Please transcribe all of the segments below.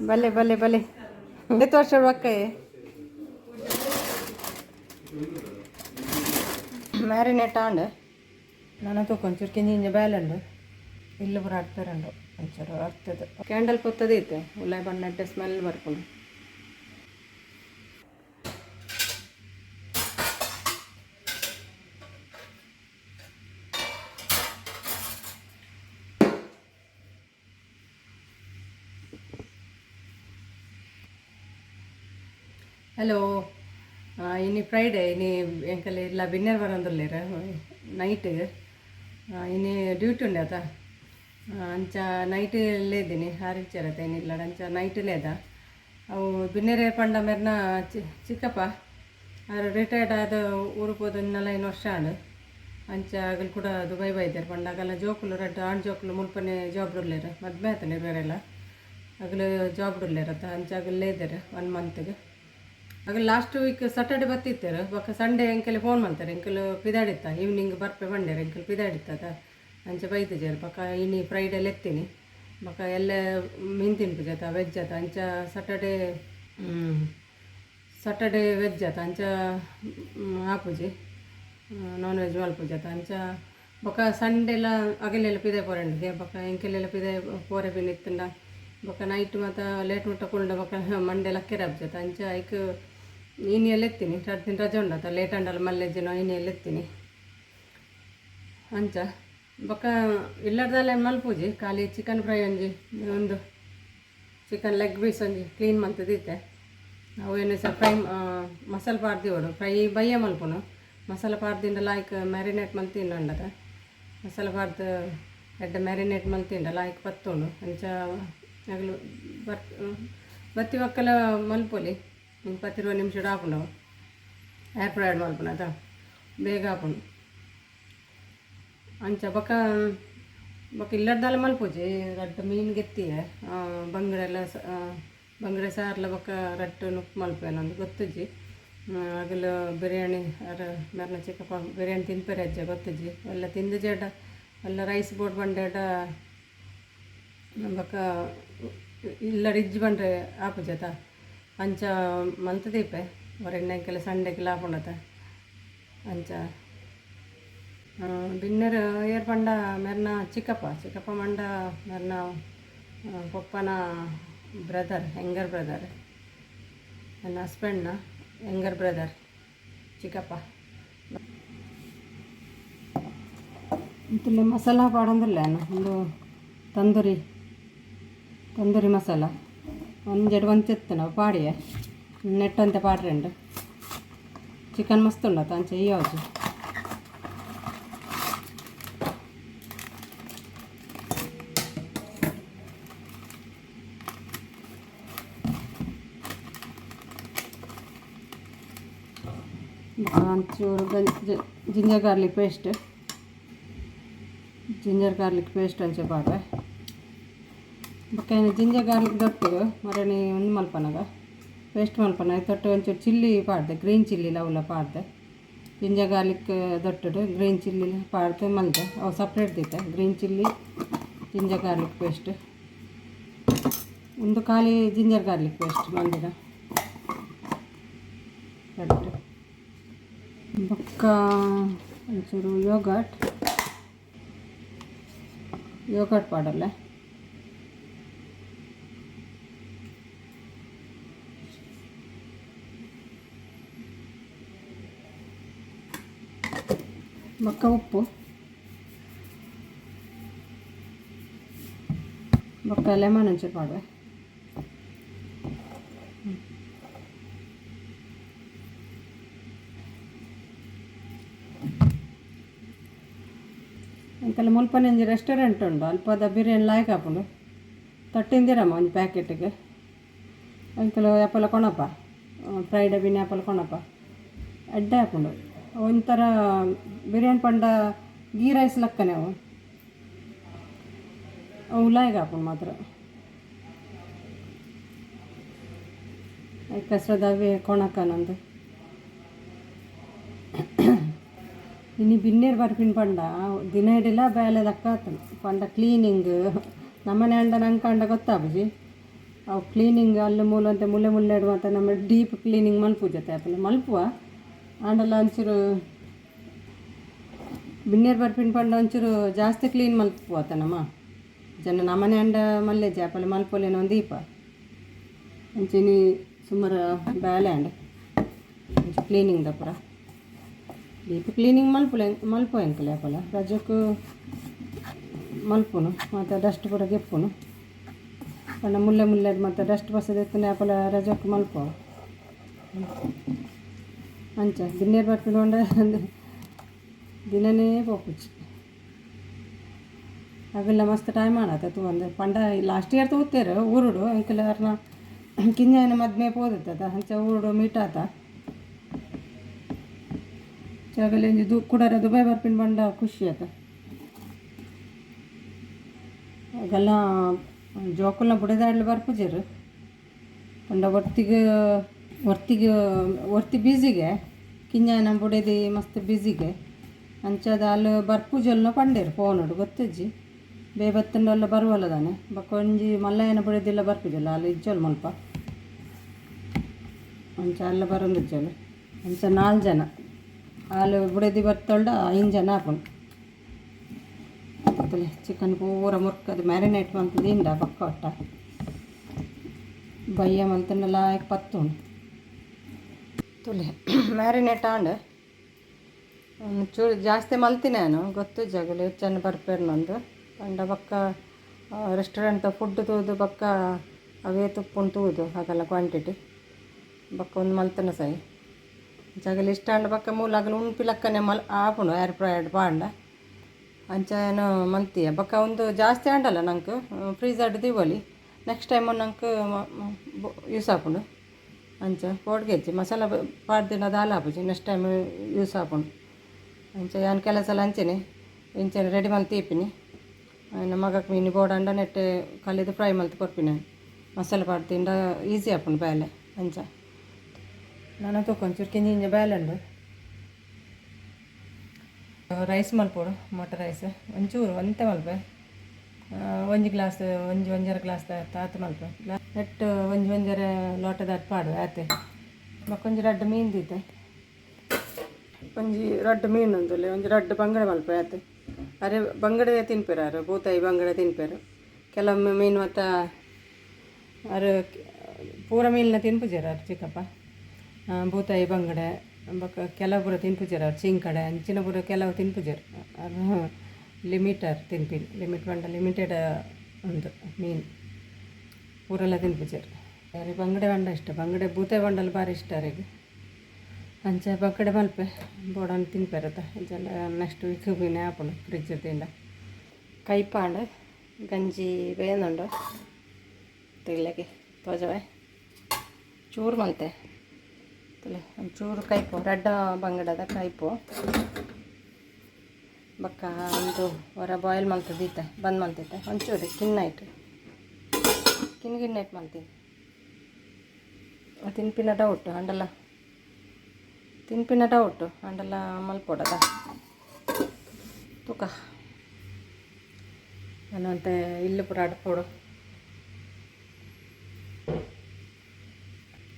ಭಲೆ ಭಲೆ ಭಲೆ ಎತ್ತು ವರ್ಷ ಅಕ್ಕ ಮ್ಯಾರಿನೇಟ್ ಆಂಡ್ ನನಗೂ ಕೊಂಚೂರು ಕಿಂಜಿಂಜ ಬ್ಯಾಲಂಡು ಇಲ್ಲು ಬರ ಆಡ್ತಾರಂಡು ಒಂಚೂರು ಆಗ್ತದೆ ಕ್ಯಾಂಡಲ್ ಕೊತ್ತದೈತೆ ಉಲ್ಲಾಯ್ ಬಣ್ಣಡ್ಡೆ ಸ್ಮೆಲ್ ಬರ್ಕೊಂಡು ಹಲೋ ಇನ್ನು ಫ್ರೈಡೇ ಇನ್ನು ಎಂಕಲ್ ಇಲ್ಲ ಬಿನ್ನರ್ ಬರೋದಿಲ್ಲ ನೈಟ್ ಇನ್ನು ಡ್ಯೂಟಿ ಉಂಡೆ ಆತ ಅಂಚ ನೈಟ್ ಇದ್ದೀನಿ ಹಾರಿಚಾರತ್ತೆ ಏನಿಲ್ಲ ಅಂಚ ನೈಟ್ ಲೇದ ಅವು ಬಿನ್ನರ್ ಪಂಡ ಮೇರ್ನ ಚಿಕ್ಕಪ್ಪ ಅವ್ರು ರಿಟೈರ್ಡ್ ಆದ ಊರಿಗೆ ಹೋದ 4 ವರ್ಷ ಆಡು ಅಂಚ ಆಗಲು ಕೂಡ ದುಬೈ ಬೈದಾರೆ ಪಂಡಾಗಲ್ಲ ಜೋಕುಲು ರೆಡ್ ಆಣ್ ಜೋಕುಲು ಮುಲ್ಪನೆ ಜಾಬ್ ಇರ್ಲೇರ ಮದುವೆ ಆತನೆ ಬೇರೆಲ್ಲ ಆಗಲು ಜಾಬ್ ಇರ್ಲೇರತ್ತ ಅಂಚ ಆಗಲ್ಲೇ ಇದ್ದಾರೆ 1 ಮಂತ್ಗೆ ಆಗ ಲಾಸ್ಟ್ ವೀಕ್ ಸಾಟರ್ಡೆ ಬರ್ತಿರ್ತಾರೆ ಬೊಕ್ಕ ಸಂಡೇ ಎಂಕೆಲ್ಲ ಫೋನ್ ಮಾಡ್ತಾರೆ ಎಂಕೆಲ್ಲ ಪಿದಾಡಿತ್ತ ಈವ್ನಿಂಗ್ ಬರ್ಪೆ ಬಂಡೆ ಎಂಕೆಲ್ಲ ಪಿದಾಡಿತ್ತದ ಅಂಚೆ ಬೈತಿದ್ದಾರೆ ಬೊಕ್ಕ ಇನ್ನು ಫ್ರೈಡೇಲಿ ಎತ್ತೀನಿ ಬೊಕ್ಕ ಎಲ್ಲ ಮೀನು ತಿನ್ಪುಜಾತ ವೆಜ್ ಆತ ಅಂಚ ಸಾಟರ್ಡೆ ವೆಜ್ ಆತ ಅಂಚ ಆಪುಜಿ ನಾನ್ ವೆಜ್ ಮಲ್ಪುಜಾತ ಅಂಚ ಬೊಕ್ಕ ಸಂಡೆಲ್ಲ ಅಗಲೆಲ್ಲ ಪಿದೆ ಪೋರಂಡಿಗೆ ಬೊಕ್ಕ ಎಂಕೆಲ್ಲ ಪಿದೆ ಪೋರೆ ಬಿನ್ನಿತ್ತಂಡ ಬೊಕ್ಕ ನೈಟ್ ಮತ್ತು ಲೇಟ್ ಮುಟ್ಟ ಕುಳ್ಳ ಬೊಕ್ಕ ಮಂಡೆ ಲಕ್ಕೆರ ಹಬ್ಜಾತ ಅಂಚ ಐಕ್ ಈನಿಯಲ್ಲಿ ಎತ್ತೀನಿ 2 ದಿನ ರಜೆ ಉಂಡಾತ ಲೇಟ್ ಅಂಡಲ್ಲ ಮಲ್ಲೆಜ್ಜನೋ ಈನಿಯಲ್ಲಿ ಎತ್ತೀನಿ ಅಂಚ ಬೊಕ್ಕ ಇಲ್ಲಡ್ದಲ್ಲ ಮಲ್ಪೂಜಿ ಖಾಲಿ ಚಿಕನ್ ಫ್ರೈ ಒಂಜಿ ಒಂದು ಚಿಕನ್ ಲೆಗ್ ಪೀಸ್ ಒಂಜಿ ಕ್ಲೀನ್ ಮಂತದಿತ್ತೆ ಅವು ಏನು ಸಹ ಫ್ರೈ ಮಸಾಲೆ ಪಾಡ್ದಿವಡು ಫ್ರೈ ಬಯ್ಯ ಮಲ್ಪುನು ಮಸಾಲೆ ಪಾಡ್ದಿಂದ ಲಾಯ್ಕ್ ಮ್ಯಾರಿನೇಟ್ ಮಲ್ತಿಂಡು ಉಂಡದ ಮಸಾಲೆ ಪಾಡ್ದು ಎಡ್ಡೆ ಮ್ಯಾರಿನೇಟ್ ಮಲ್ತಿಂಡ ಲಾಯ್ಕ್ ಪತ್ತುಂಡು ಅಂಚ ಆಗಲು ಬತ್ತಿ ಒಕ್ಕಲ ಮಲ್ಪೊಲಿ 20-20 ನಿಮಿಷ ಹಾಕೊಂಡು ಏರ್ ಫ್ರೈಡ್ ಮಲ್ಪನ ಅದ ಬೇಗ ಹಾಕೊಂಡು ಅಂಚ ಬೊಕ್ಕ ಇಲ್ಲಡ್ದಲ್ಲ ಮಲ್ಪುಜಿ ರಡ್ಡು ಮೀನು ಗೆತ್ತಿಯೆ ಬಂಗಡೆ ಸಾರ್ಲ ಬೊಕ್ಕ ರಟ್ಟು ನುಪ್ಪು ಮಲ್ಪೆ ನಂದು ಗೊತ್ತುಜ್ಜಿ ಆಗಲು ಬಿರಿಯಾನಿ ಮೆರ್ನ ಚಿಕ್ಕಪ್ಪ ಬಿರಿಯಾನಿ ತಿನ್ಪೇರೆ ಅಜ್ಜ ಗೊತ್ತುಜ್ಜಿ ಎಲ್ಲ ತಿಂದು ಜೇಡ ಎಲ್ಲ ರೈಸ್ ಬೋಟ್ ಬಂಡೇಡ ಬೊಕ್ಕ ಇಲ್ಲ ರಿಜ್ ಬಂಡ್ರೆ ಆಪುಜತ ಅಂಚ ಮಲ್ತದೀಪೆ ಹೊರಣ್ಣೆಂಕೆಲ್ಲ ಸಂಡೆಗೆಲ್ಲ ಆಪುಂಡತ ಅಂಚ ಬಿನ್ನರ್ ಏರ್ ಪಂಡ ಮೆರ್ನ ಚಿಕ್ಕಪ್ಪ ಮಂಡ ಮೆರ್ನ ಪಪ್ಪನ ಬ್ರದರ್ ಯಂಗರ್ ಬ್ರದರ್ ನನ್ನ ಹಸ್ಬೆಂಡ್ನ ಯಂಗರ್ ಬ್ರದರ್ ಚಿಕ್ಕಪ್ಪ ಇಂತಲ್ಲಿ ಮಸಾಲ ಪಾಡೊಂದಿಲ್ಲ ಒಂದು ತಂದೂರಿ ಮಸಾಲ ಒಂಚೆತ್ತು ನಾವು ಪಾಡಿಯೆ ನೆಟ್ಟಂತೆ ಪಾಡ್ರೆಂಡು ಚಿಕನ್ ಮಸ್ತ್ ಉಂಡತ ಅಂಚ ಈ ಯಾವುದು ಒಂಚೂರು ಜಿಂಜರ್ ಗಾರ್ಲಿಕ್ ಪೇಸ್ಟ್ ಅಂಚೆ ಪಾಡ್ರೆ ಬೊಕ್ಕ ಜಿಂಜರ್ ಗಾರ್ಲಿಕ್ ದೊಟ್ಟು ಮರಣಿ ಒಂದು ಮಲ್ಪನಾಗ ಪೇಸ್ಟ್ ಮಲ್ಪನ ತೊಟ್ಟು ಒಂಚೂರು ಚಿಲ್ಲಿ ಪಾಡ್ದೆ ಗ್ರೀನ್ ಚಿಲ್ಲಿ ಲವ್ಲ ಪಾಡ್ದೆ ಜಿಂಜರ್ ಗಾರ್ಲಿಕ್ ದೊಟ್ಟು ಗ್ರೀನ್ ಚಿಲ್ಲಿ ಪಾಡ್ದೆ ಮಲ್ದೆ ಅವು ಸಪ್ರೇಟ್ ದಿತ್ತೆ green chilli ginger garlic paste ಒಂದು ಖಾಲಿ ಜಿಂಜರ್ ಗಾರ್ಲಿಕ್ ಪೇಸ್ಟ್ ಮಲ್ದಿನ ದೊಟ್ಟು ಬೊಕ್ಕ ಒಂಚೂರು ಯೋಗಟ್ ಪಾಡಲ್ಲ ಬೊಕ್ಕ ಉಪ್ಪು ಬೊಕ್ಕ ಲೆಮನ್ ಒಂಚೂರು ಪಾಡುವೆ ಅಂಕಲ್ ಮುಲ್ಪನೆ ಒಂಜಿ ರೆಸ್ಟೋರೆಂಟ್ ಉಂಡು ಅಲ್ಪದ ಬಿರಿಯಾನಿ ಲಾಯ್ಕ್ ಹಾಪುಂಡು ತಟ್ಟಿಂದಿರಮ್ಮ ಒಂದು ಪ್ಯಾಕೆಟ್ಗೆ ಅಂಕಲ್ ಆ್ಯಪಲ್ ಕೊಣಪ್ಪ ಫ್ರೈಡೆ ಬಿನ್ ಆ್ಯಪಲ್ ಕೊಣಪ್ಪ ಅಡ್ಡೆ ಹಾಪುಂಡು ಒಂಥರ ಬಿರಿಯಾನಿ ಪಂಡ ಗೀ ರೈಸ್ ಲಕ್ಕನೆ ಅವು ಲಾಯ್ಕ್ ಹಾಪುಂಡು ಮಾತ್ರ ಕಸರದಾವೆ ಕೊಣಕ್ಕನಂದು ಇನ್ನು ಬಿನ್ನೇರು ಬರ್ಪಿನ ಪಂಡ ದಿನ ಹಿಡಿಲ್ಲ ಬೇಲೆ ದಕ್ಕ ಪಂಡ ಕ್ಲೀನಿಂಗ್ ನಮ್ಮನೆ ಅಂಡ ನಂಗೆ ಕಂಡ ಗೊತ್ತಾಬುಜಿ ಅವು ಕ್ಲೀನಿಂಗ್ ಅಲ್ಲಿ ಮೂಲ ಅಂತ ಮುಲ್ಲೆ ಮುಲ್ಲೆ ಇಡುವಂಥ ನಮ್ಮ ಡೀಪ್ ಕ್ಲೀನಿಂಗ್ ಮಲ್ಪು ಜೊತೆ ಆಪಲ್ಲ ಮಲ್ಪುವ ಆಂಡಲ್ಲ ಒಂಚೂರು ಬಿನ್ನೇರು ಬರ್ಪಿನ ಪಂಡ ಒಂಚೂರು ಜಾಸ್ತಿ ಕ್ಲೀನ್ ಮಲ್ಪು ಆತ ನಮ್ಮ ಜನ ನಮ್ಮನೆ ಅಂಡ ಮಲ್ಲೆ ಜಾಪಲ್ಲ ಮಲ್ಪೊಲೇನೋ ಒಂದು ದೀಪ ಅಂಚಿನಿ ಸುಮಾರು ಬೇಲೆ ಅಂಡ ಒಂಚು ಕ್ಲೀನಿಂಗ್ ದಪ್ಪರ ಡೀಪ್ ಕ್ಲೀನಿಂಗ್ ಮಲ್ಪು ಎಂಕಲೆ ಆಪಲ್ಲ ರಜಕ್ಕೂ ಮಲ್ಪುನು ಮತ್ತು ಡಸ್ಟ್ ಪೂರ ಗೆಪ್ಪುನು ಪಂಡ ಮುಲ್ಲೆ ಮುಲ್ಲೆ ಮತ್ತು ಡಸ್ಟ್ ಬಸದ ಎತ್ತನೆ ಆಪಲ ರಜಕ್ಕೂ ಮಲ್ಪು ಅಂಚ ಬಿನ್ನೇರು ಬರ್ಪಿನ ಪಂಡ ದಿನನೇ ಪೋಪುಚ್ಚಿ ಅವೆಲ್ಲ ಮಸ್ತ್ ಟೈಮ್ ಮಾಡತ್ತೆ ಒಂದು ಪಂಡ ಲಾಸ್ಟ್ ಇಯರ್ ತಗೋತೇರು ಊರುಡು ಅಂಕಲ್ನ ಕಿಂಜಾಯನ ಮದ್ಮೆ ಪೋದತ್ತದ ಅಂಚ ಊರುಡು ಮೀಟ್ ಆತ ಚಾಗಲೆ ಕುಡರ ದುಬೈ ಬರ್ಪಿನ ಪಂಡ ಖುಷಿ ಆತ ಆಗೆಲ್ಲ ಜೋಕಲ್ನ ಬುಡದಾಡ್ಲು ಬರ್ಪುಜರು ಪಂಡ ಒರ್ತಿ ಬೀಸಿಗೆ ಕಿಂಜಾಯನ ಬುಡದಿ ಮಸ್ತ್ ಬೀಸಿಗೆ ಅಂಚದ ಅಲ್ಲಿ ಬರ್ಪುಜಲ್ನ ಪಂಡೇರು ಫೋನುಡು ಗೊತ್ತಜ್ಜಿ ಬೇಬತ್ತಂಡಲ್ಲ ಬರುವಲ್ಲ ತಾನೆ ಬಕ್ಕೊಂಜಿ ಮಲ್ಲಯ್ಯನ ಬುಡದಿಲ್ಲ ಬರ್ಪುಜಲ್ಲ ಅಲ್ಲಿ ಇಜ್ಜಲ್ ಮಲ್ಪ ಅಂಚ ಅಲ್ಲ ಬರೋದು ಇಜ್ಜಲು ಅಂಚ 4 ಜನ ಅಲ್ಲಿ ಬುಡದಿ ಬರ್ತೊಳ್ಡ 5 ಜನ ಹಾಕೊಂಡು ಚಿಕನ್ ಪೂರ ಮುರ್ಕದು ಮ್ಯಾರಿನೇಟ್ ಮಂತದಿಂದ ಪಕ್ಕ ಒಟ್ಟ ಬಯ್ಯ ಮಂತಂಡಲ್ಲ 10 ತುಲೆ ಮ್ಯಾರಿನೇಟ್ ಆಂಡ್ ಚೂರು ಜಾಸ್ತಿ ಮಲ್ತೀನಿ ನಾನು ಗೊತ್ತು ಜಾಗಲಿ ಚೆನ್ನ ಬರ್ಪೇರ್ನೊಂದು ಪಂಡ ಬಕ್ಕ ರೆಸ್ಟೋರೆಂಟ್ ಫುಡ್ ತೂದು ಬಕ್ಕ ಅವೇ ತುಪ್ಪುಂಡು ತೂದು ಹಾಗಲ್ಲ ಕ್ವಾಂಟಿಟಿ ಬಕ್ಕ ಒಂದು ಮಲ್ತನ ಸೈ ಜಾಗಲಿ ಇಷ್ಟ ಅಂಡ ಬಕ್ಕ ಮೂಲಾಗಲು ಉಣ್ಪಿಲಕ್ಕನೆ ಆಪುಂಡು ಏರ್ ಫ್ರೈಡ್ ಪಾಂಡ ಅಂಚ ಏನೋ ಮಲ್ತಿಯ ಬಕ್ಕ ಒಂದು ಜಾಸ್ತಿ ಆಂಡಲ್ಲ ನಂಗೆ ಫ್ರೀಝರ್ಡ್ ದಿವಲಿ ನೆಕ್ಸ್ಟ್ ಟೈಮ್ ನಂಗೆ ಯೂಸ್ ಆಪುಂಡು ಅಂಚ ಪೋಡ್ಗೆಜ್ಜಿ ಮಸಾಲ ಪಾಡ್ದಿನ ದಾಲ್ ಆಪುಜಿ ನೆಕ್ಸ್ಟ್ ಟೈಮ್ ಯೂಸ್ ಆಪುಂಡು ಅಂಚ ಏನು ಕೆಲಸ ಎಲ್ಲ ಅಂಚೆನೆ ಇಂಚೆ ರೆಡಿ ಮಲ್ತು ತೀಪಿನಿ ನಮ್ಮ ಮಗಕ್ಕೆ ಮೀನು ಬೋಡಂಡ ನೆಟ್ಟೆ ಕಲಿದು ಫ್ರೈ ಮಲ್ತು ಕೊರ್ಪಿನಿ ಮಸಾಲೆ ಪಾಡ್ತಿಂಡ ಈಸಿ ಆಪುಂಡು ಬೇಲೆ ಅಂಚ ನಾನು ತೊಗೊಂಚೂರು ಕಿಂಜಿಂಜ ಬೇಲೆ ಉಂಡು ರೈಸ್ ಮಲ್ಪೋಡು ಮೊಟ್ಟೆ ರೈಸ್ ಒಂಚೂರು ಒಂತೆ ಮಲ್ಪೆ ಒಂಜರ ಗ್ಲಾಸ್ ತಾತು ಮಲ್ಪೆ ನೆಟ್ಟು ಒಂಜರ ಲೋಟದ ಪಾಡು ಆತೆ ಮಕ್ಕೊಂಜಿ ರಡ್ಡು ಮೀನು ದೀತೆ ಒಂಜಿ ರಡ್ಡು ಮೀನು ಒಂದುಲೆ ಒಂಜಿ ರಡ್ಡು ಬಂಗಡೆ ಮಲ್ಪೆ ಆತೆ ಅರೆ ಬಂಗಡೆ ತಿನ್ಪೇರು ಬೂತಾಯಿ ಬಂಗಡೆ ತಿನ್ಪೇರು ಕೆಲವೊಮ್ಮೆ ಮೀನು ಮತ್ತು ಅರೆ ಪೂರ ಮೀನಿನ ತಿನ್ಪುಜಾರ ಅವ್ರು ಚಿಕ್ಕಪ್ಪ ಬೂತಾಯಿ ಬಂಗಡೆ ಬಕ್ಕ ಕೆಲವೊಬ್ಬರು ತಿನ್ಪುಜಾರ ಅವ್ರು ಚಿಂಕಡೆ ಅಂಚಿನ ಪೂರ ಕೆಲವು ತಿನ್ಪುಜಾರು ಅವ್ರು ಲಿಮಿಟರ್ ತಿನ್ಪಿನಿ ಲಿಮಿಟ್ ಬಂಡ ಲಿಮಿಟೆಡ್ ಒಂದು ಮೀನು ಪೂರೆಲ್ಲ ತಿನ್ಪುಜಾರು ಯಾರಿಗೆ ಬಂಗಡೆ ಬಂಡ ಇಷ್ಟ ಬಂಗಡೆ ಬೂತಾಯಿ ಬಂಡಲ್ಲಿ ಭಾರಿ ಇಷ್ಟ ಅವರಿಗೆ ಅಂಚೆ ಬಕ್ಕಡೆ ಮಲ್ಪೆ ಬೋಡನ್ನು ತಿನ್ಪೇರತ್ತ ಅಂಚೆಲ್ಲ ನೆಕ್ಸ್ಟ್ ವೀಕ್ ಬೀನೆ ಆಪುಂಡು ಫ್ರಿಜ್ ತಿಂಡ ಕೈಪಾಂಡ ಗಂಜಿ ಬೇನುಂಡು ತೆಗಿಲಕ್ಕೆ ತೋಜವೆ ಚೂರು ಮಲ್ತೆ ಒಂಚೂರು ಕೈಪು ರೆಡ್ಡ ಬಂಗಡದ ಕೈಪು ಬಕ್ಕ ಒಂದು ಹೊರ ಬಾಯ್ಲ್ ಮಲ್ತದೀತೆ ಬಂದ್ ಮಲ್ತೈತೆ ಒಂಚೂರು ಕಿನ್ನೈಟ್ ಗಿನ್ನೈಟ್ ಮಲ್ತೀನಿ ತಿನ್ಪಿನ ಡೌಟ್ ಅಂಡಲ್ಲ ತಿನ್ಪಿನ ಡೌಟು ಅಂಡಲ್ಲ ಮಲ್ಪೊಡದ ತೂಕ ನಾನಂತೆ ಇಲ್ಲು ಪೂರ ಅಡ್ಪೋಡು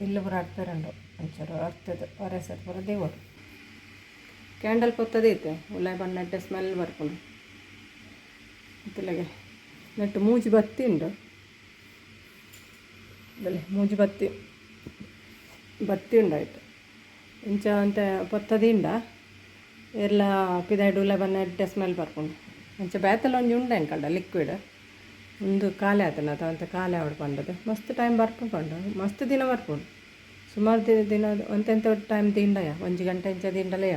ಇಲ್ಲು ಪೂರ ಅಡ್ಪೇರಂಡು ಒಂಚೂರು ಅರ್ತದು ಹೊರಸದು ಪೂರ ದೇವರು ಕ್ಯಾಂಡಲ್ ಪೊತ್ತದೈತೆ ಉಲ್ಲಾಯ್ ಬಣ್ಣಡ್ಡೆ ಸ್ಮೆಲ್ ಬರ್ಕೊಂಡು ತಿಲ್ಲಗೆ ನೆಟ್ಟು ಮೂಜಿ ಬತ್ತಿ ಉಂಡು ಬೆಲೆ ಮೂಜಿ ಬತ್ತಿ ಉಂಡಾಯ್ತು ಇಂಚ ಅಂತ ಪೊತ್ತದಿಂದ ಎಲ್ಲ ಪಿದಾಯ್ಡು ಉಲ್ಲ ಬನ್ನ ಎಡ್ಡೆ ಸ್ಮೆಲ್ ಬರ್ಕೊಂಡು ಇಂಚ ಬ್ಯಾತಲ್ಲ ಒಂಜಿ ಉಂಡ ಎಂಕಂಡ ಲಿಕ್ವಿಡ್ ಒಂದು ಕಾಲೆ ಆತನ ಅಥವಾ ಅಂತ ಕಾಲೆ ಆವಡು ಪಂಡದು ಮಸ್ತ್ ಟೈಮ್ ಬರ್ಕೊಂಡು ಮಸ್ತ್ ದಿನ ಬರ್ಕೊಂಡು ಸುಮಾರು ದಿನ ಒಂತೆಂತ ಟೈಮ್ ತಿಂಡಯ 1 ಗಂಟೆ ಇಂಚ ತಿಂಡಲೆಯ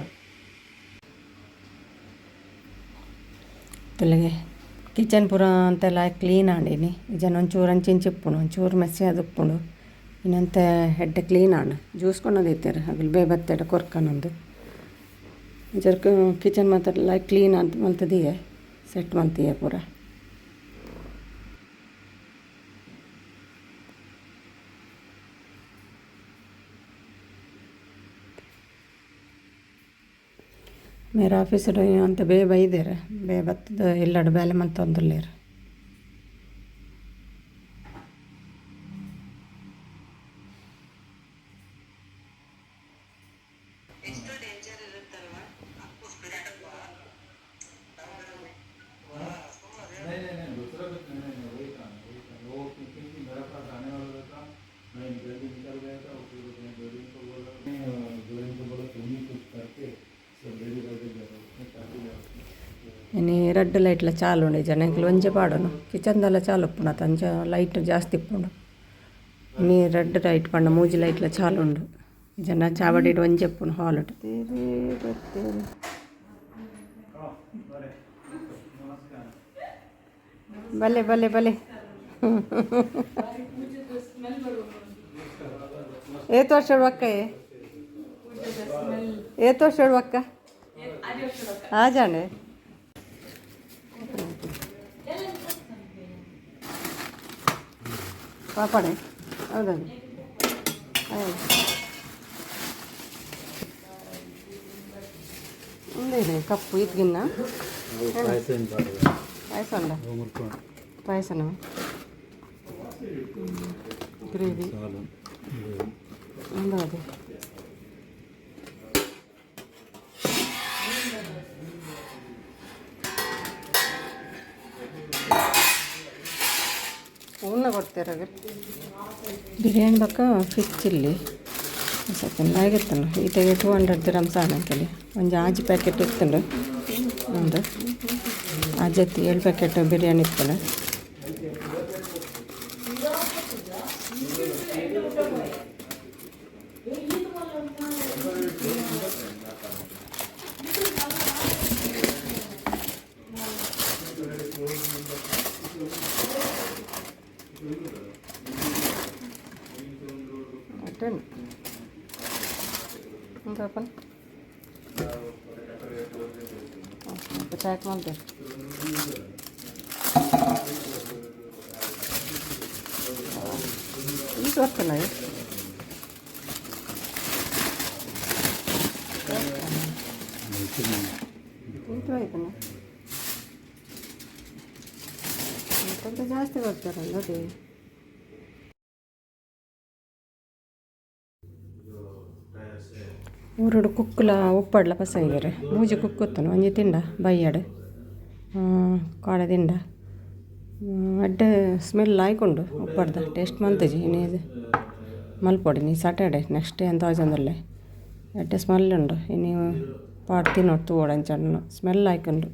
ತೆಲಗೆ ಕಿಚನ್ ಪೂರ ಅಂತೆಲ್ಲ ಕ್ಲೀನ್ ಆಂಡೀನಿ ಜನ ಒಂಚೂರು ಅಂಚಿಂಚಿಪ್ಪುಣು ಒಂಚೂರು ಮೆಸ್ಸಿ ಅದು ಉಪ್ಪುಂಡು ಇನ್ನಂತೆ ಹೆಡ್ಡೆ ಕ್ಲೀನ್ ಆಂಡು ಜ್ಯೂಸ್ಕೊಂಡೋದಿತ್ತಾರೆ ಅಗಲು ಬೇಬತ್ತೆಡ ಕೊರ್ಕನೊಂದು ಜರ್ಕ ಕಿಚನ್ ಮಾತ್ರ ಕ್ಲೀನ್ ಅಂತ ಮಲ್ತದೀಗೆ ಸೆಟ್ ಮಲ್ತೀಯ ಪೂರ ಮೇರೆ ಆಫೀಸರು ಅಂತ ಬೈದೇರು ಬತ್ತದ ಎಲ್ಲಡು ಬೇಲೆ ಮಲ್ತೊಂದುಲ್ಲೇರು రెడ్ లైట్ల చాలు ఉండే జనకి ಒಂಜೆ ಪಾಡನು ಕಿಚನ್ದಲ್ಲ చాలు ಉಪ್ಪುನ ತಂಜ ಲೈಟ್ ಜಾಸ್ತಿ ಇಪ್ಪುಂಡು ಇನಿ రెడ్ లైట్ ಪಂಡ ಮೂಜಿ ಲೈಟ್ಲ చాలు ಉಂಡು ಜನ ಚಾವಡಿಡು ಒಂಜೆ ಇಪ್ಪುನು ಹಾಲುಡು ಬಲೆ ಬಲೆ ಬಲೆ ఏ తోషడు అక్క ఏ తోషడు అక్క ఆ జాండే ಪಾಪಡೆ ಹೌದದು ఉండే కప్పు ఇదిగిన్న పాయసండ పాయసన గ్రేవీ ఉందా అది ಹೂರ್ಣ ಕೊಡ್ತೀರ ಬಿರಿಯಾನಿ ಬಕ್ಕ ಫಿಶ್ ಚಿಲ್ಲಿ ಸೆಕೆಂಡ್ ಆಗಿರ್ತಾನೆ ಈತೆಗೆ 200 ಗ್ರಾಮ್ಸ್ ಆನಂತಲ್ಲಿ ಒಂದು ಆಜಿ ಪ್ಯಾಕೆಟ್ ಇರ್ತಂಡು ಒಂದು ಆಜತ್ತಿ 7 ಪ್ಯಾಕೆಟ್ ಬಿರಿಯಾನಿ ಇರ್ತಾನೆ ಮಟನ್ ఇంకొక ప్యాక్ ಮಾಡ್ದೆ ఇది వస్తున్నాయి ఇంట్లో అయిపోయినా ఇంత ಜಾಸ್ತಿ ಕೊಡ್ತಾರಲ್ಲ ಅದೇ ಊರುಡು ಕುಕ್ಕುಲ ಉಪ್ಪಡ್ಲ ಪಸಾಯಿದ್ದಾರೆ ಮೂಜಿ ಕುಕ್ಕುತ್ತನು ಒಂಜಿ ತಿಂಡ ಬಯ್ಯಡ್ ಕಾಡ ತಿಂಡ ಅಡ್ಡ ಸ್ಮೆಲ್ ಆಯ್ಕೊಂಡು ಉಪ್ಪಡ್ದ ಟೇಸ್ಟ್ ಮಂತಜಿ ಇನ್ನೇದು ಮಲ್ಪೊಡಿ ನೀ ಸಾಟರ್ಡೆ ನೆಕ್ಸ್ಟ್ ಡೇ ಅಂತ ಆಜಂದಲ್ಲೇ ಅಡ್ಡ ಸ್ಮೆಲ್ ಉಂಡು ಇನ್ನು ಪಾಡ್ ತಿನ್ನೋಡು ತೂವಡಂಚಣ್ಣು ಸ್ಮೆಲ್ ಆಯ್ಕೊಂಡು